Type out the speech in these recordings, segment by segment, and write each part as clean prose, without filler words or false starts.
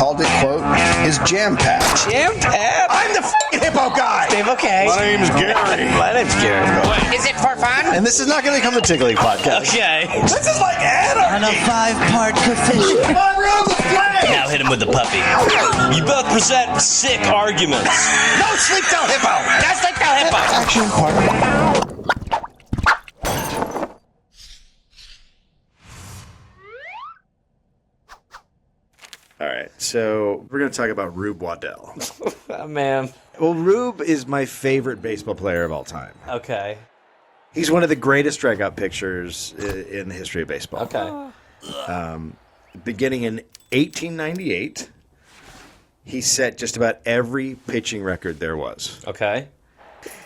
called it, quote, his jam-packed. Jam-packed? I'm the f***ing hippo guy! Dave, okay. My name's Gary. My name's Gary. Is it for fun? And this is not going to become the Tickling Podcast. Okay. This is like anarchy! On a 5-part coefficient. Come on, Rube, let's play! Now hit him with the puppy. You both present sick arguments. No sleep till hippo! Just like the hippo. Action part. All right, so we're going to talk about Rube Waddell. Oh, man. Well, Rube is my favorite baseball player of all time. Okay. He's one of the greatest strikeout pitchers in the history of baseball. Okay. Beginning in 1898, he set just about every pitching record there was. Okay.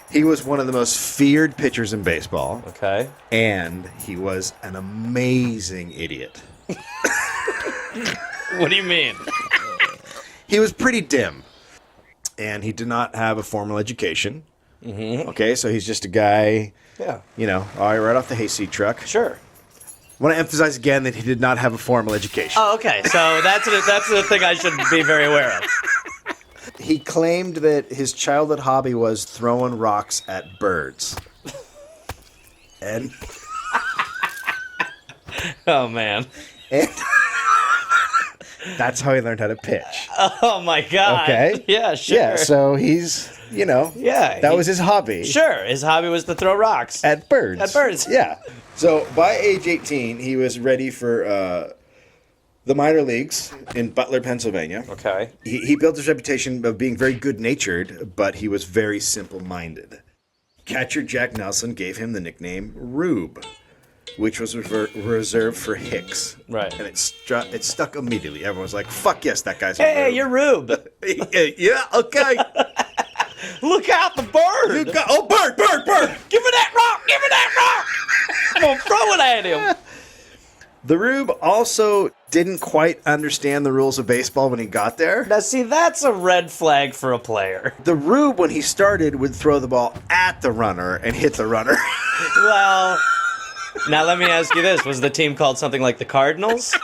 He was one of the most feared pitchers in baseball. Okay. And he was an amazing idiot. What do you mean? He was pretty dim. And he did not have a formal education. Mm-hmm. Okay, so he's just a guy, you know, right off the hayseed truck. Sure. I want to emphasize again that he did not have a formal education. Oh, okay. So that's the thing I should be very aware of. He claimed that his childhood hobby was throwing rocks at birds. And Oh, man. and that's how he learned how to pitch. Oh, my God. Okay? Yeah, sure. Yeah, so he's, you know, that was his hobby. Sure. His hobby was to throw rocks. At birds. At birds. Yeah. So by age 18, he was ready for the minor leagues in Butler, Pennsylvania. Okay. He built his reputation of being very good-natured, but he was very simple-minded. Catcher Jack Nelson gave him the nickname Rube, which was reserved for Hicks. Right. And it stuck immediately. Everyone was like, fuck yes, that guy's Hey, Rube. you're Rube. Yeah, okay. Look out, the bird. Bird! Give me that rock. Give me that rock. I'm going to throw it at him. The Rube also didn't quite understand the rules of baseball when he got there. Now, see, that's a red flag for a player. The Rube, when he started, would throw the ball at the runner and hit the runner. Well, now let me ask you this. Was the team called something like the Cardinals?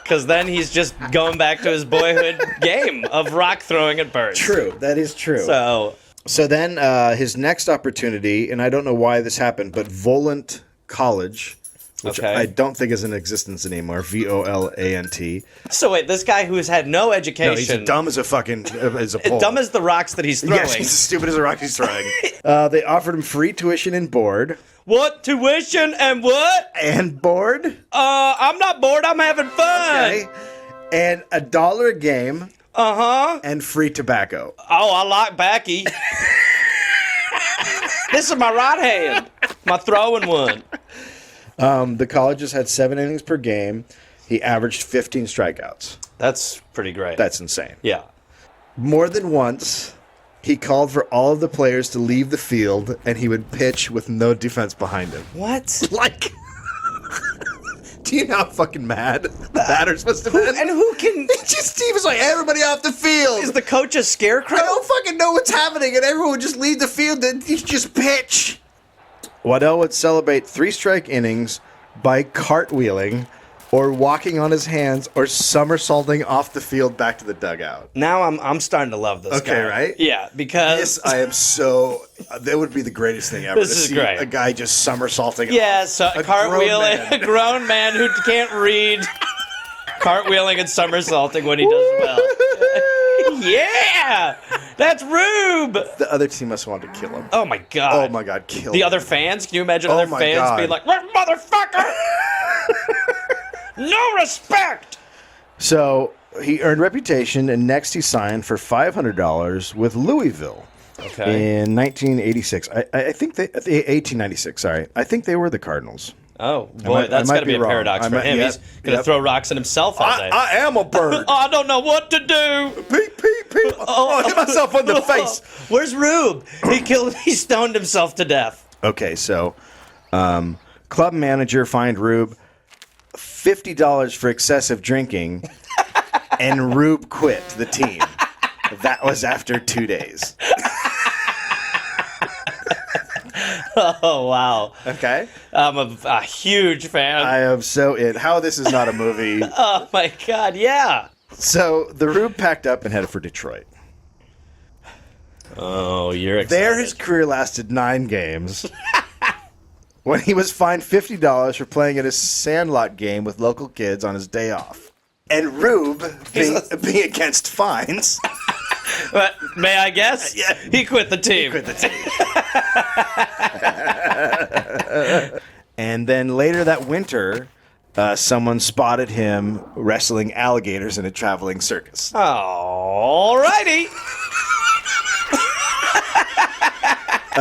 Because then he's just going back to his boyhood game of rock throwing at birds. True, that is true. So then his next opportunity, and I don't know why this happened, but Volant College, which I don't think is in existence anymore, Volant. So wait, this guy who has had no education. No, he's dumb as a fucking as a pole. Dumb as the rocks that he's throwing. Yes, he's as stupid as a rock he's throwing. They offered him free tuition and board. What? Tuition and what? And board. I'm not bored. I'm having fun. Okay. And $1 a game. Uh-huh. And free tobacco. Oh, I like backy. This is my right hand. My throwing one. The colleges had 7 innings per game. He averaged 15 strikeouts. That's pretty great. That's insane. Yeah. More than once, he called for all of the players to leave the field, and he would pitch with no defense behind him. What? Like, do you know how fucking mad the batters must have been? And who can... Steve was like, everybody off the field. Is the coach a scarecrow? I don't fucking know what's happening, and everyone would just leave the field and he'd just pitch. Waddell would celebrate 3-strike innings by cartwheeling or walking on his hands or somersaulting off the field back to the dugout. Now I'm starting to love this guy. Okay, right? Yeah, because... This, I am so... That would be the greatest thing ever. This to is see great. A guy just somersaulting. Yeah, so cartwheeling, a grown man who can't read, cartwheeling and somersaulting when he does well. Yeah! That's Rube! The other team must want to kill him. Oh my god. Oh my god, kill him. The other fans? Can you imagine Oh other my fans God. being like, "What motherfucker?" No respect! So, he earned reputation, and next he signed for $500 with Louisville. Okay. In 1986. I think 1896, sorry. I think they were the Cardinals. Oh, boy, that's got to be a wrong. paradox for him. Yep, He's going to throw rocks at himself all day. I am a bird. I don't know what to do. Peep, peep, peep. Oh, I hit myself on the face. Where's Rube? He stoned himself to death. Okay, so club manager fined Rube $50 for excessive drinking, and Rube quit the team. That was after 2 days. Oh, wow. Okay. I'm a huge fan. I am so in. How this is not a movie. Oh, my God, yeah. So the Rube packed up and headed for Detroit. Oh, you're excited. There, his career lasted 9 games. When he was fined $50 for playing at a Sandlot game with local kids on his day off. And Rube, being against fines... But may I guess? Yeah. He quit the team. And then later that winter, someone spotted him wrestling alligators in a traveling circus. Alrighty.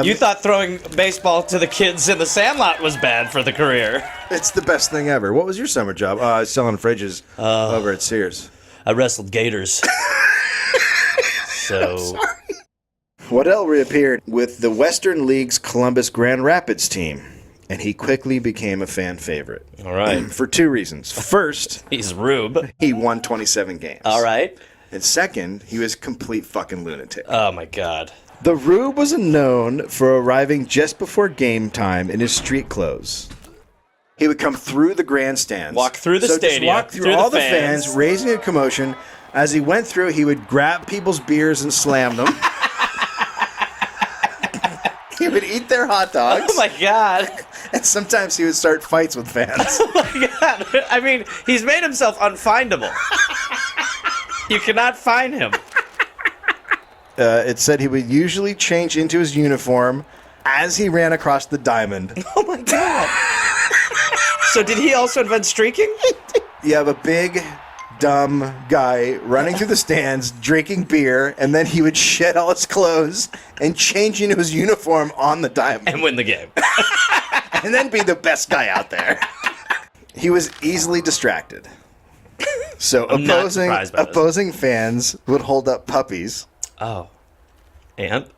You thought throwing baseball to the kids in the Sandlot was bad for the career. It's the best thing ever. What was your summer job? Selling fridges over at Sears. I wrestled gators. So... Waddell reappeared with the Western League's Columbus Grand Rapids team, and he quickly became a fan favorite. All right. For 2 reasons. First, He's Rube. he won 27 games. All right. And second, he was a complete fucking lunatic. Oh, my God. The Rube was known for arriving just before game time in his street clothes. He would come through the grandstands. Walk through the stadium. Just walk through all the fans, raising a commotion. As he went through, he would grab people's beers and slam them. He would eat their hot dogs. Oh, my God. And sometimes he would start fights with fans. Oh, my God. I mean, he's made himself unfindable. You cannot find him. It said he would usually change into his uniform as he ran across the diamond. Oh, my God. So did he also invent streaking? You have a big, dumb guy running through the stands, drinking beer, and then he would shed all his clothes and change into his uniform on the diamond. And win the game. And then be the best guy out there. He was easily distracted. So I'm not surprised by this. opposing fans would hold up puppies. Oh. And?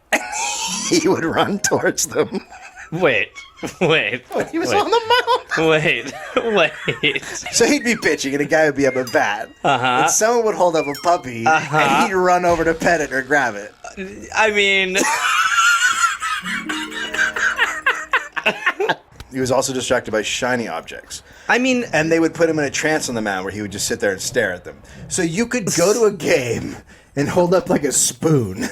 He would run towards them. Wait. He was on the mound. Wait. So he'd be pitching, and a guy would be up a bat. Uh-huh. And someone would hold up a puppy, and he'd run over to pet it or grab it. I mean... He was also distracted by shiny objects. And they would put him in a trance on the mound where he would just sit there and stare at them. So you could go to a game and hold up like a spoon,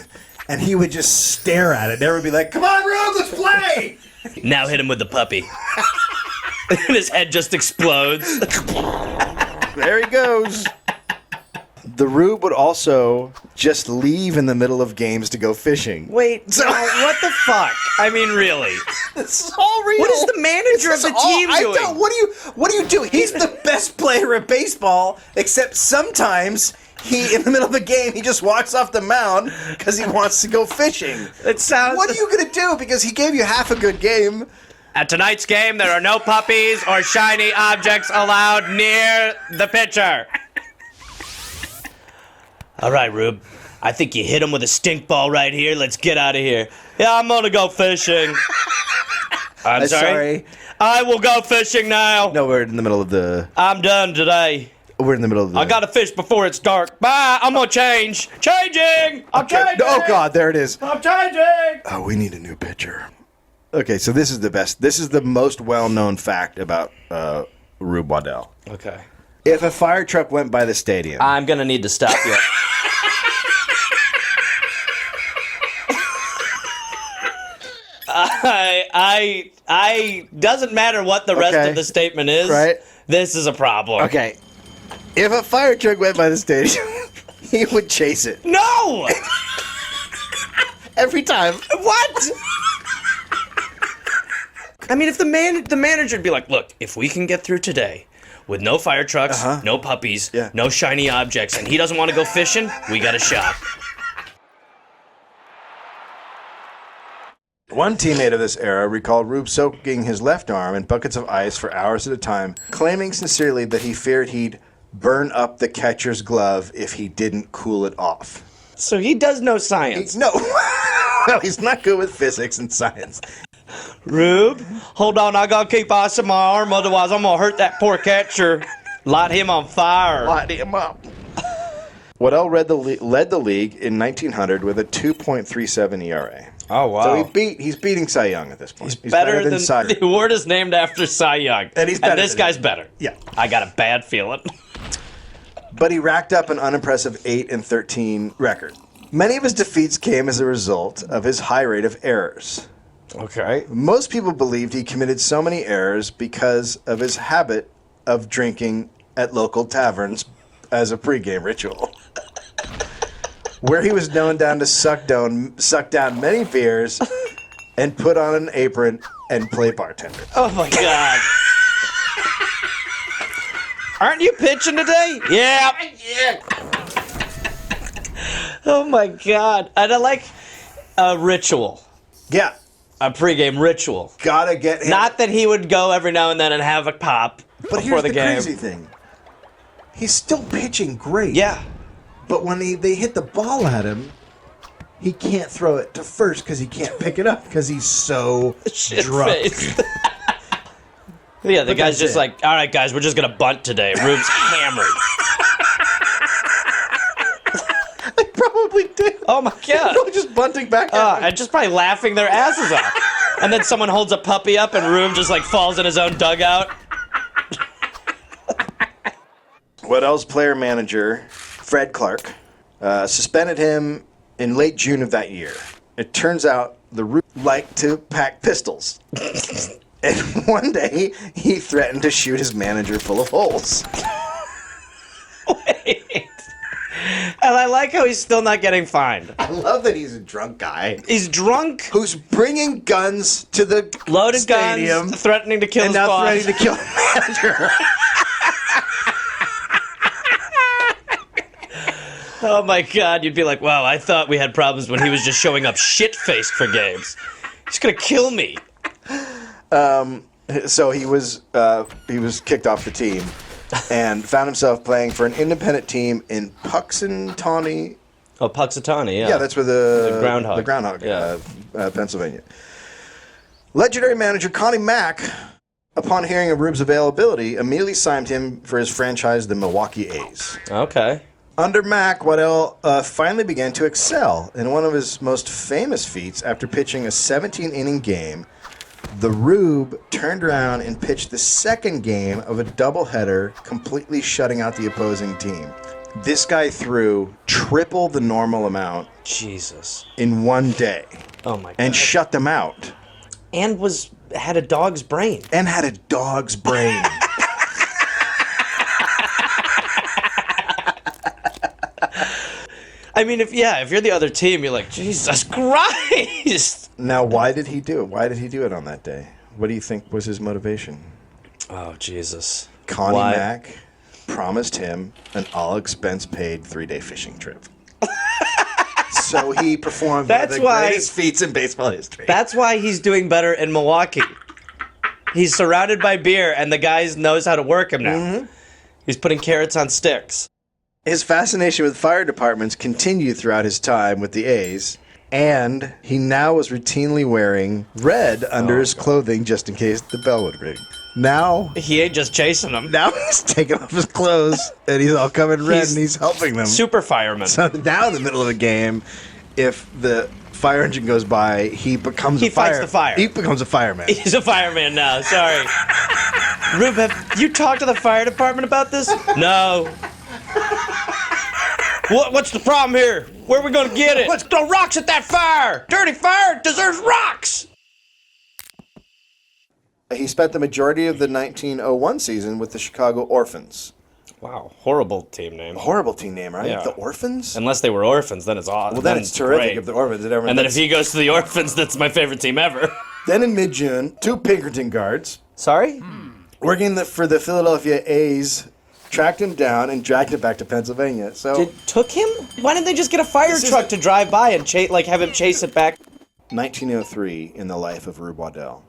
and he would just stare at it. They would be like, "Come on, Rube, let's play!" Now hit him with the puppy. And his head just explodes. There he goes. The Rube would also just leave in the middle of games to go fishing. Wait, so what the fuck? I mean, really? This is all real. What is the manager of the team doing? What do you do? He's the best player at baseball, except sometimes in the middle of a game, he just walks off the mound because he wants to go fishing. It sounds... What are you going to do? Because he gave you half a good game. At tonight's game, there are no puppies or shiny objects allowed near the pitcher. All right, Rube. I think you hit him with a stink ball right here. Let's get out of here. Yeah, I'm gonna go fishing. I'm sorry. I will go fishing now. No, we're in the middle of the... I'm done today. We're in the middle of the... I gotta fish before it's dark. Bye. I'm gonna change. Changing. I'm changing. Oh, God, there it is. I'm changing. Oh, we need a new pitcher. Okay, so this is the best. This is the most well-known fact about Rube Waddell. Okay. If a fire truck went by the stadium... I'm gonna need to stop you. I doesn't matter what the rest of the statement is. Right. This is a problem. Okay. If a fire truck went by the stadium, he would chase it. No! Every time. What? I mean, if the manager would be like, look, if we can get through today with no fire trucks, no puppies, no shiny objects, and he doesn't want to go fishing, we got a shot. One teammate of this era recalled Rube soaking his left arm in buckets of ice for hours at a time, claiming sincerely that he feared he'd burn up the catcher's glove if he didn't cool it off. So he does know science. No, he's not good with physics and science. Rube, hold on, I gotta keep ice in my arm, otherwise I'm gonna hurt that poor catcher. Light him on fire. Light him up. Waddell led the league in 1900 with a 2.37 ERA. Oh, wow. So he's beating Cy Young at this point. He's better than Cy. The award is named after Cy Young. And he's better this than guy's him. better. Yeah. I got a bad feeling. but he racked up an unimpressive 8-13 record. Many of his defeats came as a result of his high rate of errors. Okay. Most people believed he committed so many errors because of his habit of drinking at local taverns as a pregame ritual, where he was known down to suck down many beers and put on an apron and play bartender. Oh my God. Aren't you pitching today? Yeah. Oh my God. And I like a ritual. Yeah. A pregame ritual. Gotta get him. Not that he would go every now and then and have a pop But before here's the game. crazy thing. He's still pitching great. Yeah. But when they hit the ball at him, he can't throw it to first because he can't pick it up because he's so drunk. Yeah, the But guy's that's just it. like, all right, guys, we're just going to bunt today. Rube's hammered. They probably did. Oh, my God. They're just bunting back at him. And just probably laughing their asses off. And then someone holds a puppy up and Rube just like falls in his own dugout. Waddell's player manager, Fred Clark, suspended him in late June of that year. It turns out the Rube liked to pack pistols. And one day, he threatened to shoot his manager full of holes. Wait. And I like how he's still not getting fined. I love that he's a drunk guy He's drunk, who's bringing guns to the loaded stadium guns, threatening to kill and his now boss. threatening to kill the manager. Oh my God, you'd be like, wow, I thought we had problems when he was just showing up shit-faced for games. He's gonna kill me. So he was kicked off the team and found himself playing for an independent team in Puxatawney. Oh, Puxatawney, yeah. Yeah, that's where the Groundhog. Yeah. Pennsylvania. Legendary manager Connie Mack, upon hearing of Rube's availability, immediately signed him for his franchise, the Milwaukee A's. Okay. Under Mack, Waddell finally began to excel in one of his most famous feats after pitching a 17-inning game. The Rube turned around and pitched the second game of a doubleheader, completely shutting out the opposing team. This guy threw triple the normal amount Jesus. in one day Oh my God. and shut them out. And had a dog's brain. And had a dog's brain. I mean, if you're the other team, you're like, Jesus Christ. Now, why did he do it? Why did he do it on that day? What do you think was his motivation? Oh, Jesus. Connie Why? Mack promised him an all-expense-paid 3-day fishing trip. So he performed one of That's the why- greatest feats in baseball history. That's why he's doing better in Milwaukee. He's surrounded by beer, and the guy knows how to work him now. Mm-hmm. He's putting carrots on sticks. His fascination with fire departments continued throughout his time with the A's, and he now was routinely wearing red under his clothing just in case the bell would ring. Now He ain't just chasing them. he's taking off his clothes, and he's all covered in red, He's and he's helping them. Super fireman. So now in the middle of a game, if the fire engine goes by, he becomes He a fire. fights the fire. He becomes a fireman. He's a fireman now. Sorry. Rube, have you talked to the fire department about this? No. What's the problem here? Where are we going to get it? Let's throw rocks at that fire. Dirty fire deserves rocks. He spent the majority of the 1901 season with the Chicago Orphans. Wow, horrible team name. Horrible team name, right? Yeah. The Orphans? Unless they were orphans, then it's awesome. Well, then it's terrific great. if the Orphans. And then if he goes to the orphans, that's my favorite team ever. Then in mid-June, two Pinkerton guards Sorry? working for the Philadelphia A's tracked him down and dragged him back to Pennsylvania. So Took him? Why didn't they just get a fire This truck isn't- to drive by and have him chase it back? 1903 in the life of Rube Waddell.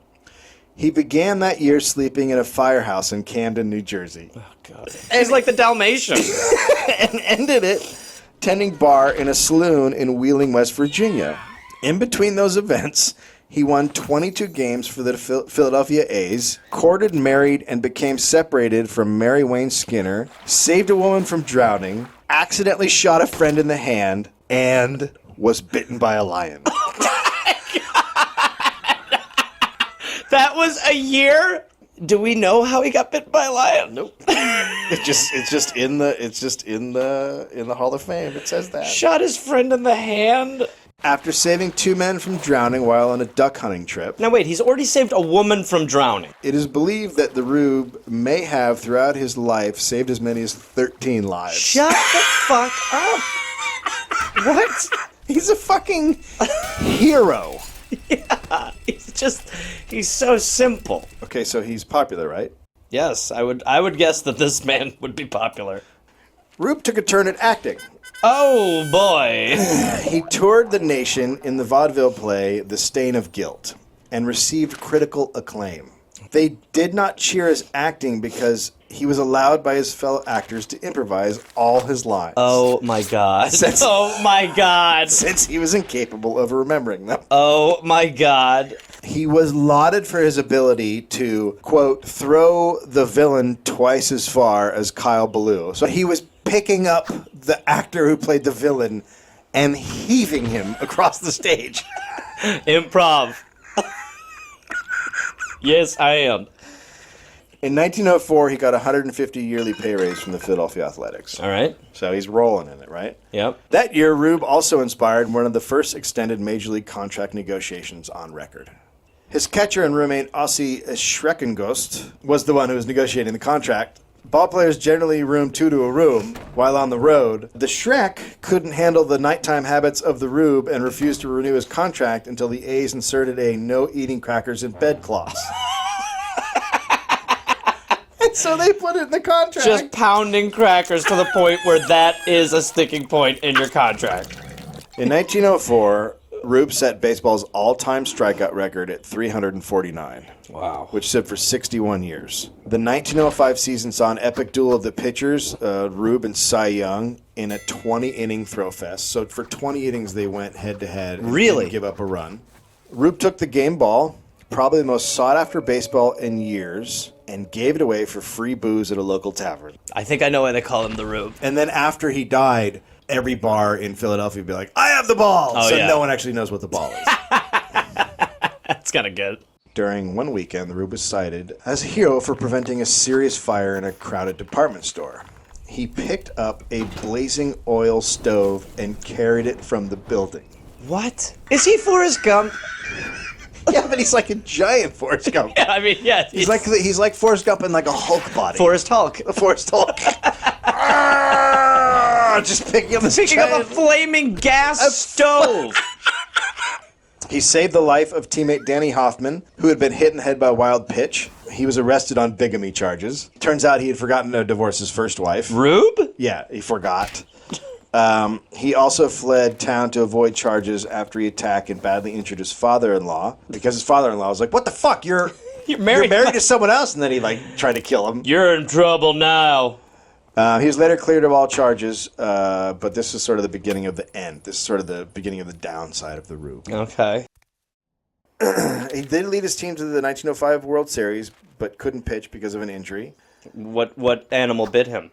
He began that year sleeping in a firehouse in Camden, New Jersey, God. He's like the Dalmatian. and ended it tending bar in a saloon in Wheeling, West Virginia. In between those events, he won 22 games for the Philadelphia A's, courted, married, and became separated from Mary Wayne Skinner, saved a woman from drowning, accidentally shot a friend in the hand, and was bitten by a lion. That was a year? Do we know how he got bit by a lion? Nope. It's just in the Hall of Fame. It says that. Shot his friend in the hand. After saving 2 men from drowning while on a duck hunting trip, Now wait, he's already saved a woman from drowning. it is believed that the Rube may have, throughout his life, saved as many as 13 lives. Shut the fuck up. What? He's a fucking hero. He's so simple. Okay, so he's popular, right? Yes, I would guess that this man would be popular. Rube took a turn at acting. Oh boy. He toured the nation in the vaudeville play The Stain of Guilt and received critical acclaim. They did not cheer his acting because he was allowed by his fellow actors to improvise all his lines. Oh my god. Since- Oh my god. Since he was incapable of remembering them. Oh my god. He was lauded for his ability to, quote, throw the villain twice as far as Kyle Ballou. So he was picking up the actor who played the villain and heaving him across the stage. Improv. Yes, I am. In 1904, he got a 150 yearly pay raise from the Philadelphia Athletics. All right. So he's rolling in it, right? Yep. That year, Rube also inspired one of the first extended Major League contract negotiations on record. His catcher and roommate, Ossie Schreckengost, was the one who was negotiating the contract. Ball players generally room 2 to a room while on the road. The Shrek couldn't handle the nighttime habits of the Rube and refused to renew his contract until the A's inserted a no eating crackers in bed clause. And so they put it in the contract. Just pounding crackers to the point where that is a sticking point in your contract. In 1904, Rube set baseball's all-time strikeout record at 349. Wow. Which stood for 61 years. The 1905 season saw an epic duel of the pitchers, Rube and Cy Young, in a 20-inning throw fest. So for 20 innings, they went head-to-head and Really? didn't give up a run. Rube took the game ball, probably the most sought-after baseball in years, and gave it away for free booze at a local tavern. I think I know why they call him the Rube. And then after he died, every bar in Philadelphia would be like, I have the ball! Oh, so yeah. no one actually knows what the ball is. That's kind of good. During one weekend, the Rube was cited as a hero for preventing a serious fire in a crowded department store. He picked up a blazing oil stove and carried it from the building. What? Is he Forrest Gump? Yeah, but he's like a giant Forrest Gump. Yeah, I mean, yeah. He's like Forrest Gump in like a Hulk body. Forrest Hulk. A Forrest Hulk. Just picking up a flaming gas stove. He saved the life of teammate Danny Hoffman, who had been hit in the head by a wild pitch. He was arrested on bigamy charges. Turns out he had forgotten to divorce his first wife. Rube? Yeah, he forgot. He also fled town to avoid charges after he attacked and badly injured his father-in-law, because his father-in-law was like, what the fuck, you're married to someone else, and then he tried to kill him. You're in trouble now. He was later cleared of all charges, but this is sort of the beginning of the end. This is sort of the beginning of the downside of the Rube. Okay. He did lead his team to the 1905 World Series, but couldn't pitch because of an injury. What animal bit him?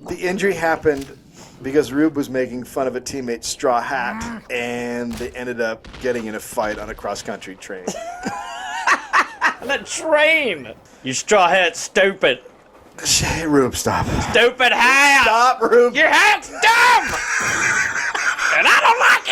The injury happened because Rube was making fun of a teammate's straw hat, and they ended up getting in a fight on a cross-country train. The train! You straw hat stupid. Hey, Rube, stop. Stupid hat! Stop, Rube. Your hat's dumb! And I don't like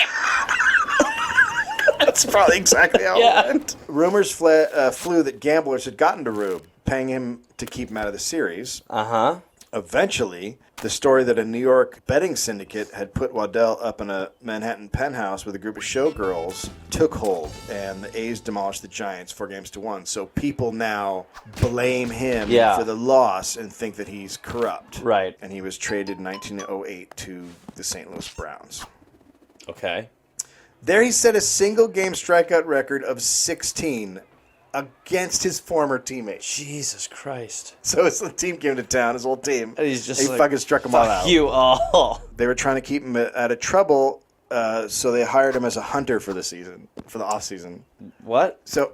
it! That's probably exactly how Yeah. it went. Rumors flew that gamblers had gotten to Rube, paying him to keep him out of the series. Uh-huh. Eventually, the story that a New York betting syndicate had put Waddell up in a Manhattan penthouse with a group of showgirls took hold, and the A's demolished the Giants 4-1. So people now blame him for the loss and think that he's corrupt. Right. And he was traded in 1908 to the St. Louis Browns. Okay. There he set a single-game strikeout record of 16 against his former teammates. Jesus Christ. So his team came to town, his whole team. And he's just he like, fucking struck them all out. Fuck you all. They were trying to keep him out of trouble, so they hired him as a hunter for the season, for the off season. What? So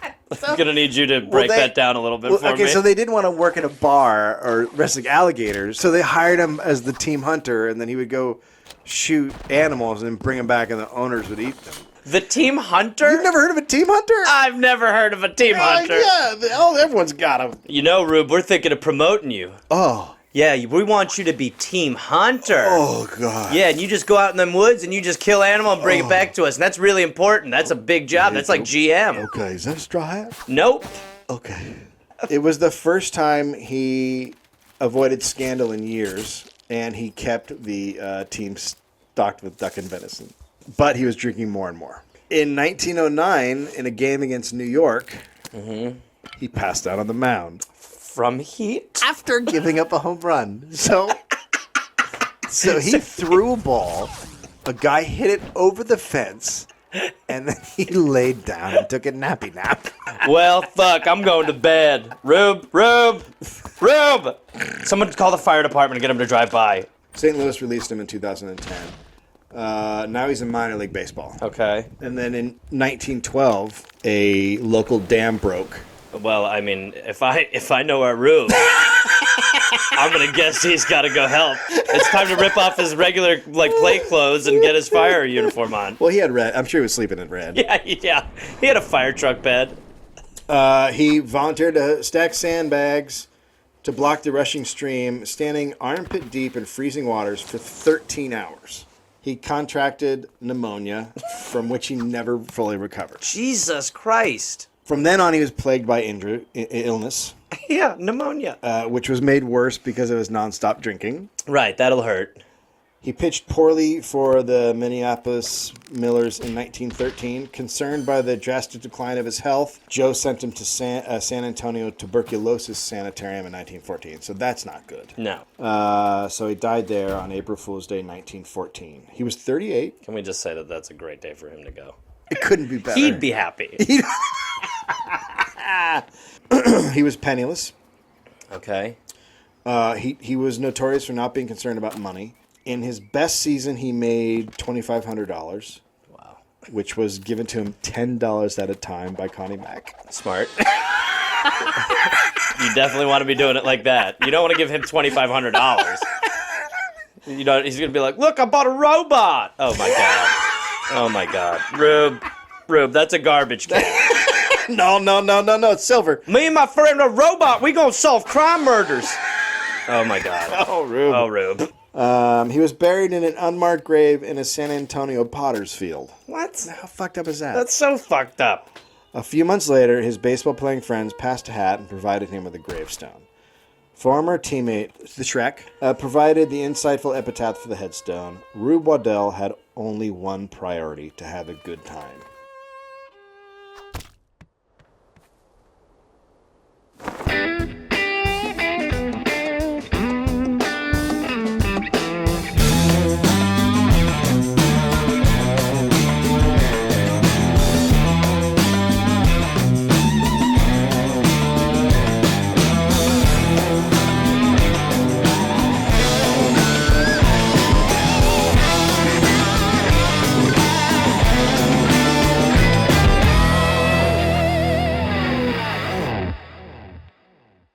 I'm going to need you to break that down a little bit for me. Okay, so they didn't want to work in a bar or wrestling alligators, so they hired him as the team hunter, and then he would go shoot animals and bring them back, and the owners would eat them. The Team Hunter? You've never heard of a team hunter? I've never heard of a Team Hunter. Everyone's got them. You know, Rube, we're thinking of promoting you. Oh. Yeah, we want you to be Team Hunter. Oh, God. Yeah, and you just go out in them woods and you just kill animal and bring it back to us. And that's really important. That's a big job. That's like GM. Okay, is that a straw hat? Nope. Okay. It was the first time he avoided scandal in years, and he kept the team stocked with duck and venison. But he was drinking more and more. In 1909, in a game against New York, he passed out on the mound. From heat? After giving up a home run. So he threw a ball, a guy hit it over the fence, and then he laid down and took a nappy nap. Well, fuck, I'm going to bed. Rube! Someone call the fire department and get him to drive by. St. Louis released him in 2010. Now he's in minor league baseball. Okay. And then in 1912, a local dam broke. Well, I mean, if I know our Rube, I'm gonna guess he's got to go help. It's time to rip off his regular play clothes and get his fire uniform on. Well, he had red. I'm sure he was sleeping in red. Yeah. He had a fire truck bed. He volunteered to stack sandbags to block the rushing stream, standing armpit deep in freezing waters for 13 hours. He contracted pneumonia, from which he never fully recovered. Jesus Christ. From then on, he was plagued by illness. Yeah, pneumonia. Which was made worse because of his nonstop drinking. Right, that'll hurt. He pitched poorly for the Minneapolis Millers in 1913. Concerned by the drastic decline of his health, Joe sent him to San Antonio Tuberculosis Sanitarium in 1914. So that's not good. No. So he died there on April Fool's Day, 1914. He was 38. Can we just say that that's a great day for him to go? It couldn't be better. He'd be happy. He was penniless. Okay. He was notorious for not being concerned about money. In his best season, he made $2,500. Wow. Which was given to him $10 at a time by Connie Mack. Smart. You definitely want to be doing it like that. You don't want to give him $2,500. You know, he's going to be like, look, I bought a robot. Oh, my God. Oh, my God. Rube, that's a garbage can. No, it's silver. Me and my friend a robot, we going to solve crime murders. Oh, my God. Oh, Rube. He was buried in an unmarked grave in a San Antonio potter's field. What? How fucked up is that? That's so fucked up. A few months later, his baseball-playing friends passed a hat and provided him with a gravestone. Former teammate, the Shrek, provided the insightful epitaph for the headstone. Rube Waddell had only one priority: to have a good time.